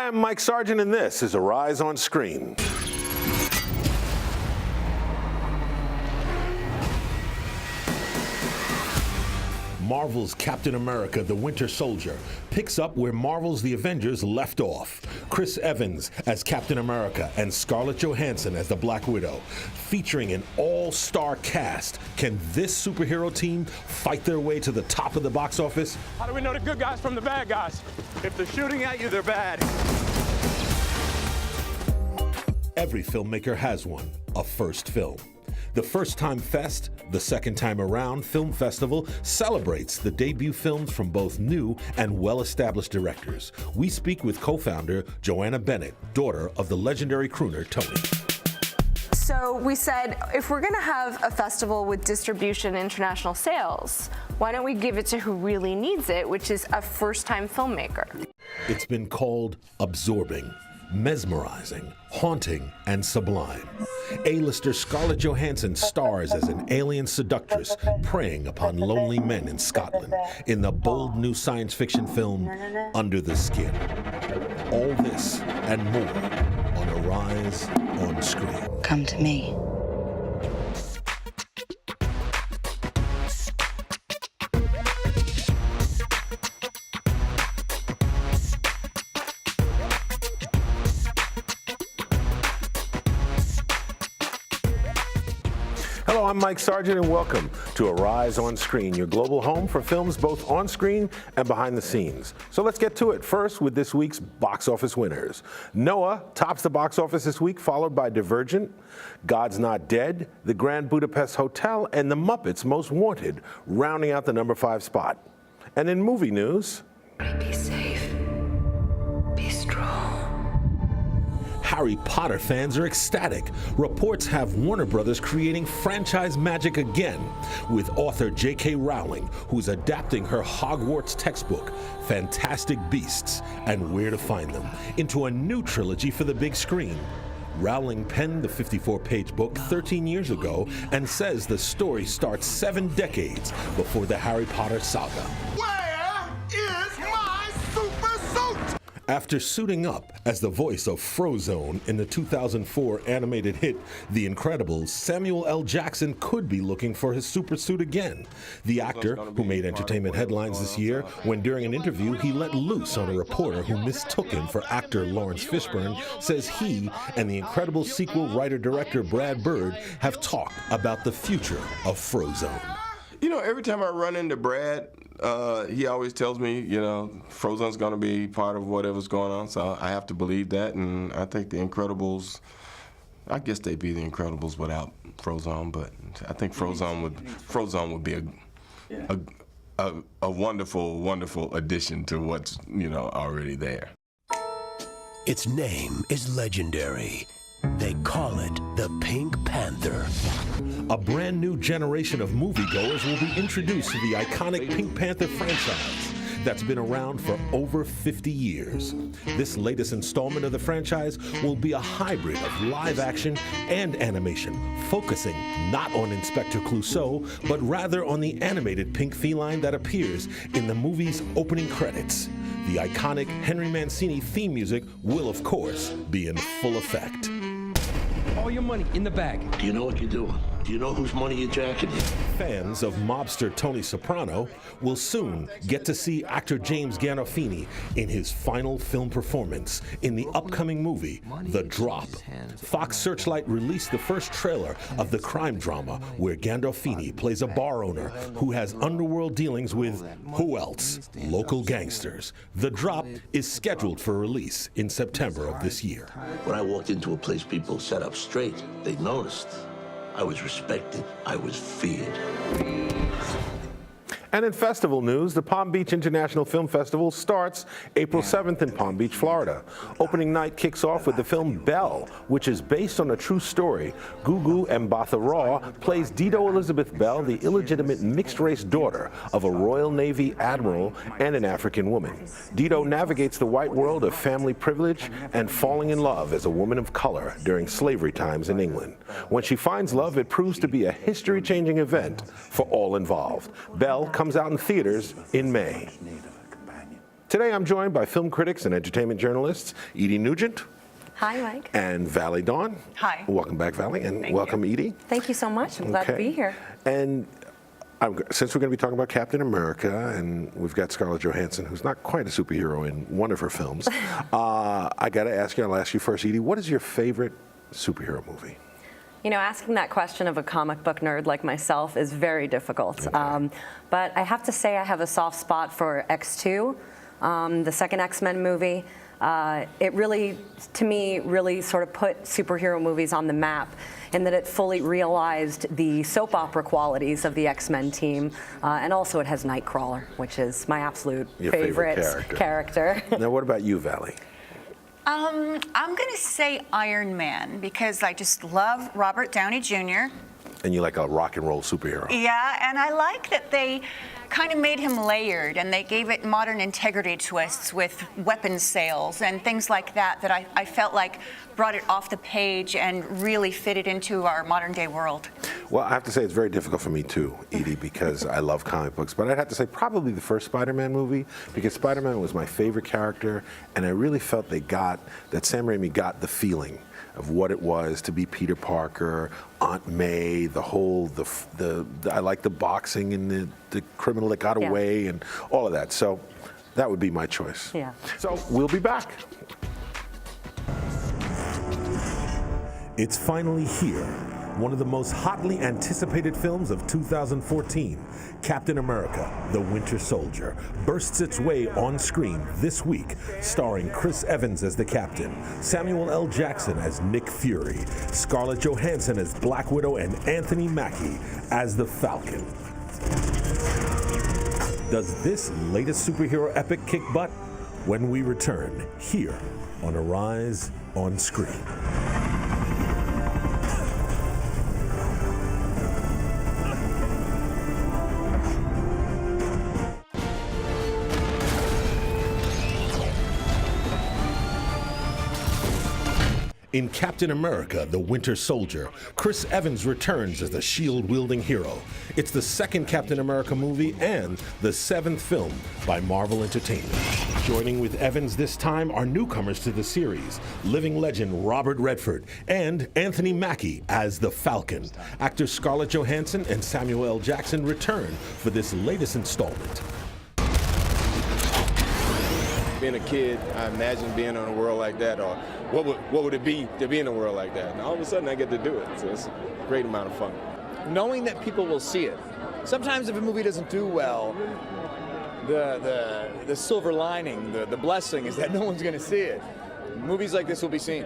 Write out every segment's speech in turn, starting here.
I'm Mike Sargent, and this is Arise on Screen. Marvel's Captain America, the Winter Soldier, picks up where Marvel's The Avengers left off. Chris Evans as Captain America and Scarlett Johansson as the Black Widow. Featuring an all-star cast, can this superhero team fight their way to the top of the box office? How do we know the good guys from the bad guys? If they're shooting at you, they're bad. Every filmmaker has one, a first film. The First Time Fest, the Second Time Around Film Festival, celebrates the debut films from both new and well-established directors. We speak with co-founder Johanna Bennett, daughter of the legendary crooner Tony. So we said, if we're going to have a festival with distribution and international sales, why don't we give it to who really needs it, which is a first-time filmmaker? It's been called absorbing, mesmerizing, haunting, and sublime. A-lister Scarlett Johansson stars as an alien seductress preying upon lonely men in Scotland in the bold new science fiction film Under the Skin. All this and more on Arise on Screen. Come to me. Hello, I'm Mike Sargent, and welcome to Arise on Screen, your global home for films both on screen and behind the scenes. So let's get to it. First, with this week's box office winners. Noah tops the box office this week, followed by Divergent, God's Not Dead, The Grand Budapest Hotel, and The Muppets Most Wanted, rounding out the number 5 spot. And in movie news, Be safe. Be strong. Harry Potter fans are ecstatic. Reports have Warner Brothers creating franchise magic again, with author J.K. Rowling, who's adapting her Hogwarts textbook, Fantastic Beasts and Where to Find Them, into a new trilogy for the big screen. Rowling penned the 54-page book 13 years ago and says the story starts 7 decades before the Harry Potter saga. Where is my super suit? After suiting up as the voice of Frozone in the 2004 animated hit The Incredibles, Samuel L. Jackson could be looking for his super suit again. The actor, who made entertainment headlines this year when during an interview he let loose on a reporter who mistook him for actor Lawrence Fishburne, says he and The Incredibles sequel writer-director Brad Bird have talked about the future of Frozone. You know, every time I run into Brad, he always tells me, you know, Frozone's going to be part of whatever's going on, so I have to believe that, and I think The Incredibles, I guess they'd be The Incredibles without Frozone, but I think Frozone would be a wonderful, wonderful addition to what's, you know, already there. Its name is legendary. They call it the Pink Panther. A brand new generation of moviegoers will be introduced to the iconic Pink Panther franchise that's been around for over 50 years. This latest installment of the franchise will be a hybrid of live action and animation, focusing not on Inspector Clouseau, but rather on the animated pink feline that appears in the movie's opening credits. The iconic Henry Mancini theme music will, of course, be in full effect. All your money in the bag. Do you know what you're doing? Do you know whose money you're jacking? Fans of mobster Tony Soprano will soon get to see actor James Gandolfini in his final film performance in the upcoming movie, The Drop. Fox Searchlight released the first trailer of the crime drama where Gandolfini plays a bar owner who has underworld dealings with, who else? Local gangsters. The Drop is scheduled for release in September of this year. When I walked into a place people sat up straight, they noticed. I was respected. I was feared. And in festival news, the Palm Beach International Film Festival starts April 7th in Palm Beach, Florida. Opening night kicks off with the film Belle, which is based on a true story. Gugu Mbatha Raw plays Dido Elizabeth Bell, the illegitimate mixed-race daughter of a Royal Navy admiral and an African woman. Dido navigates the white world of family privilege and falling in love as a woman of color during slavery times in England. When she finds love, it proves to be a history-changing event for all involved. Belle comes out in theaters in May. Today I'm joined by film critics and entertainment journalists Edie Nugent. Hi, Mike. And Valli Dawn. Hi. Welcome back, Valli, and welcome, Edie. Thank you so much. I'm glad to be here. And since we're going to be talking about Captain America, and we've got Scarlett Johansson, who's not quite a superhero in one of her films, I got to ask you, I'll ask you first, Edie, what is your favorite superhero movie? You know, asking that question of a comic book nerd like myself is very difficult. Okay. But I have to say I have a soft spot for X2, the second X-Men movie. It really, to me, really sort of put superhero movies on the map in that it fully realized the soap opera qualities of the X-Men team. And also it has Nightcrawler, which is my absolute favorite character. Now, what about you, Valli? I'm going to say Iron Man because I just love Robert Downey Jr. And you like a rock and roll superhero. Yeah, and I like that they kind of made him layered and they gave it modern integrity twists with weapons sales and things like that that I felt like brought it off the page and really fit it into our modern day world. Well, I have to say it's very difficult for me too, Edie, because I love comic books. But I'd have to say probably the first Spider-Man movie, because Spider-Man was my favorite character, and I really felt that Sam Raimi got the feeling of what it was to be Peter Parker, Aunt May, the whole, I like the boxing and the criminal that got away and all of that. So that would be my choice. Yeah. So we'll be back. It's finally here. One of the most hotly anticipated films of 2014, Captain America, The Winter Soldier, bursts its way on screen this week, starring Chris Evans as the Captain, Samuel L. Jackson as Nick Fury, Scarlett Johansson as Black Widow, and Anthony Mackie as the Falcon. Does this latest superhero epic kick butt? When we return, here on Arise on Screen. In Captain America, The Winter Soldier, Chris Evans returns as the shield-wielding hero. It's the second Captain America movie and the 7th film by Marvel Entertainment. Joining with Evans this time are newcomers to the series, living legend Robert Redford and Anthony Mackie as the Falcon. Actors Scarlett Johansson and Samuel L. Jackson return for this latest installment. Being a kid, I imagine being in a world like that, or what would it be to be in a world like that? And all of a sudden I get to do it, so it's a great amount of fun. Knowing that people will see it. Sometimes if a movie doesn't do well, the silver lining, the blessing is that no one's going to see it. Movies like this will be seen.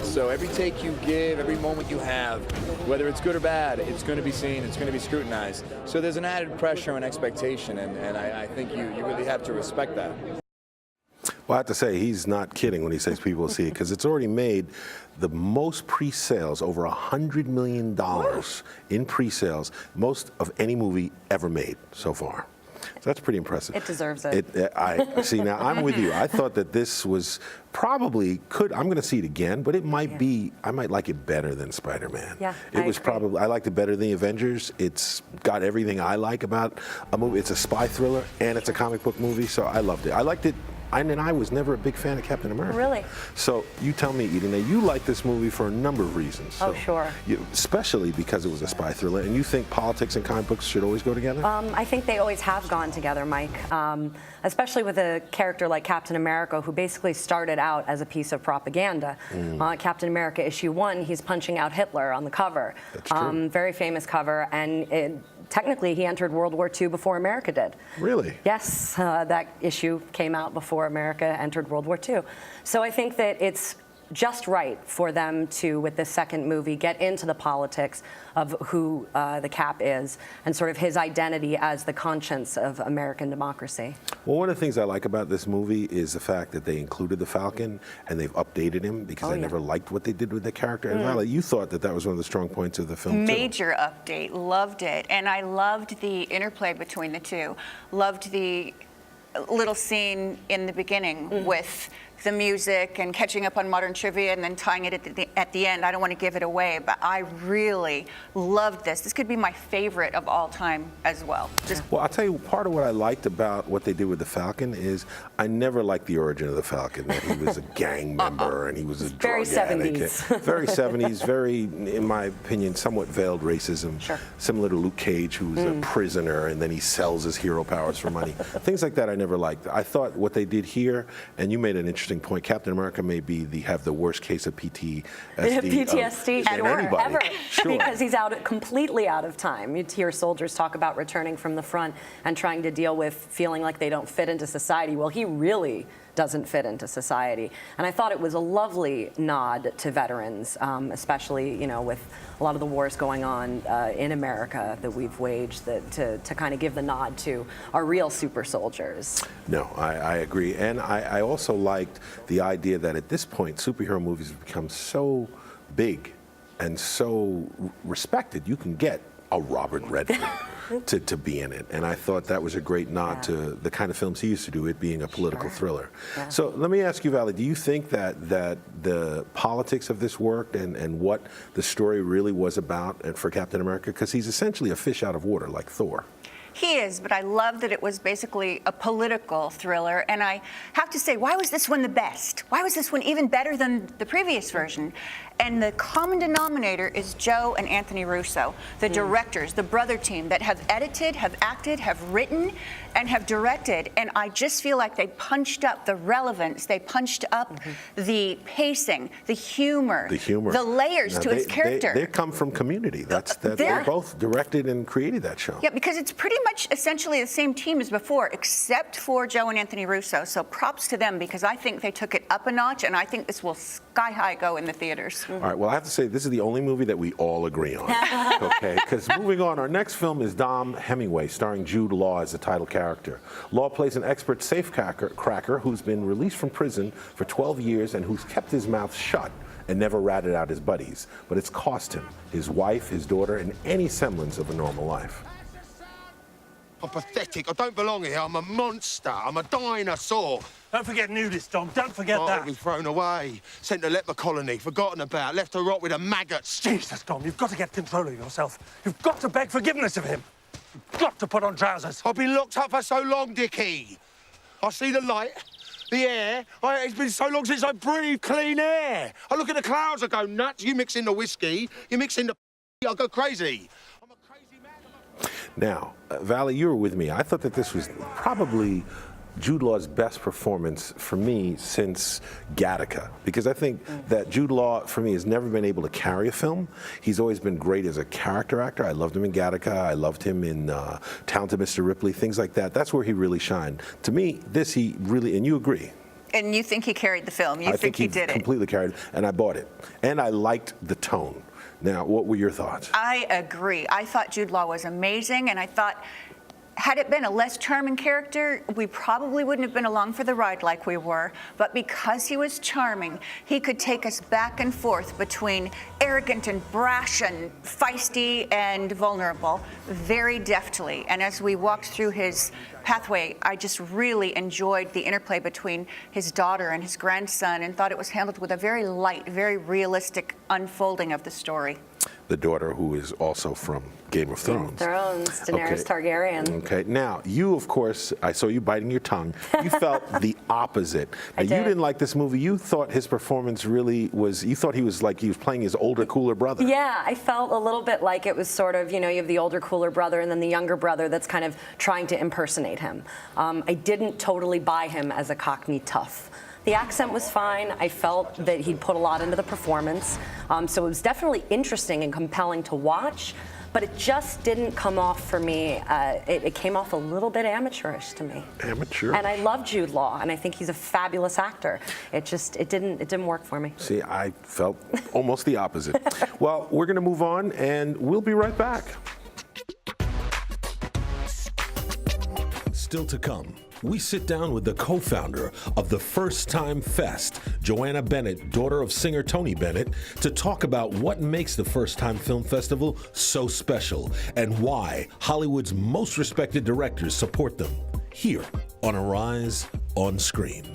So every take you give, every moment you have, whether it's good or bad, it's going to be seen, it's going to be scrutinized. So there's an added pressure and expectation, and I think you really have to respect that. Well, I have to say, he's not kidding when he says people will see it, because it's already made the most pre-sales, over $100 million in pre-sales, most of any movie ever made so far. So that's pretty impressive. It deserves it. I see, now I'm with you. I thought that this was probably, I'm going to see it again, but it might be, I might like it better than Spider-Man. Yeah, It was probably, I liked it better than the Avengers. It's got everything I like about a movie. It's a spy thriller and it's a comic book movie, so I loved it. I liked it. And I was never a big fan of Captain America. Really? So you tell me, Edie, now you like this movie for a number of reasons. So sure. Especially because it was a spy thriller, and you think politics and comic books should always go together? I think they always have gone together, Mike. Especially with a character like Captain America, who basically started out as a piece of propaganda. Captain America issue 1, he's punching out Hitler on the cover. That's true. Very famous cover, and technically he entered World War II before America did. Really? Yes, that issue came out before America entered World War II. So I think that it's just right for them to, with this second movie, get into the politics of who the Cap is and sort of his identity as the conscience of American democracy. Well, one of the things I like about this movie is the fact that they included the Falcon and they've updated him, because I never liked what they did with the character. And Valli, you thought that that was one of the strong points of the film, too. Major update, loved it. And I loved the interplay between the two. Loved the little scene in the beginning with the music and catching up on modern trivia and then tying it at the end. I don't want to give it away, but I really loved this. This could be my favorite of all time as well. Well, I'll tell you, part of what I liked about what they did with the Falcon is I never liked the origin of the Falcon, that he was a gang member and he was a Very drug addict. 70s. Very 70s, very, in my opinion, somewhat veiled racism. Sure. Similar to Luke Cage, who's a prisoner and then he sells his hero powers for money. Things like that I never liked. I thought what they did here, and you made an interesting point, Captain America may have the worst case of PTSD. Ever. Sure. Because he's completely out of time. You hear soldiers talk about returning from the front and trying to deal with feeling like they don't fit into society. Well, he really doesn't fit into society. And I thought it was a lovely nod to veterans, especially, with a lot of the wars going on in America that we've waged, to kind of give the nod to our real super soldiers. No, I agree. And I also liked the idea that at this point, superhero movies have become so big and so respected. You can get a Robert Redford to be in it. And I thought that was a great nod to the kind of films he used to do, it being a political thriller. Yeah. So let me ask you, Valli, do you think that the politics of this worked and what the story really was about and for Captain America? Because he's essentially a fish out of water, like Thor. He is, but I love that it was basically a political thriller. And I have to say, why was this one the best? Why was this one even better than the previous version? And the common denominator is Joe and Anthony Russo, the directors, the brother team that have edited, have acted, have written, and have directed. And I just feel like they punched up the relevance, they punched up the pacing, the humor, the layers to his character. They come from Community. They both directed and created that show. Yeah, because it's pretty much essentially the same team as before, except for Joe and Anthony Russo. So props to them, because I think they took it up a notch, and I think this will sky high go in the theaters. All right, well, I have to say, this is the only movie that we all agree on, okay? Because moving on, our next film is Dom Hemingway, starring Jude Law as the title character. Law plays an expert safecracker who's been released from prison for 12 years and who's kept his mouth shut and never ratted out his buddies. But it's cost him, his wife, his daughter, and any semblance of a normal life. I'm pathetic. I don't belong here. I'm a monster. I'm a dinosaur. Don't forget nudist, Dom. Don't forget that. I'll be thrown away. Sent to leper colony, forgotten about, left to rot with the maggots. Jesus, Dom, you've got to get control of yourself. You've got to beg forgiveness of him. You've got to put on trousers. I've been locked up for so long, Dickie. I see the light, the air. It's been so long since I breathed clean air. I look at the clouds, I go nuts. You mix in the whiskey, you mix in the I go crazy. I'm a crazy man. Now, Valli, you were with me. I thought that this was probably Jude Law's best performance for me since Gattaca, because I think that Jude Law, for me, has never been able to carry a film. He's always been great as a character actor. I loved him in Gattaca. I loved him in Talented Mr. Ripley, things like that. That's where he really shined. To me, this he really, and you agree. And you think he carried the film? You think he did it? Completely carried, and I bought it. And I liked the tone. Now, what were your thoughts? I agree. I thought Jude Law was amazing, and I thought, had it been a less charming character, we probably wouldn't have been along for the ride like we were. But because he was charming, he could take us back and forth between arrogant and brash and feisty and vulnerable very deftly. And as we walked through his pathway, I just really enjoyed the interplay between his daughter and his grandson and thought it was handled with a very light, very realistic unfolding of the story. The daughter, who is also from Game of Thrones. Daenerys Targaryen. Okay, now, you, of course, I saw you biting your tongue. You felt the opposite. Now, you didn't like this movie. You thought his performance really was, you thought he was playing his older, cooler brother. Yeah, I felt a little bit like it was sort of, you have the older, cooler brother and then the younger brother that's kind of trying to impersonate him. I didn't totally buy him as a Cockney tough. The accent was fine. I felt that he'd put a lot into the performance. So it was definitely interesting and compelling to watch, but it just didn't come off for me. It came off a little bit amateurish to me. Amateur? And I love Jude Law, and I think he's a fabulous actor. It didn't work for me. See, I felt almost the opposite. Well, we're going to move on, and we'll be right back. Still to come, we sit down with the co-founder of the First Time Fest, Johanna Bennett, daughter of singer Tony Bennett, to talk about what makes the First Time Film Festival so special and why Hollywood's most respected directors support them, here on Arise on Screen.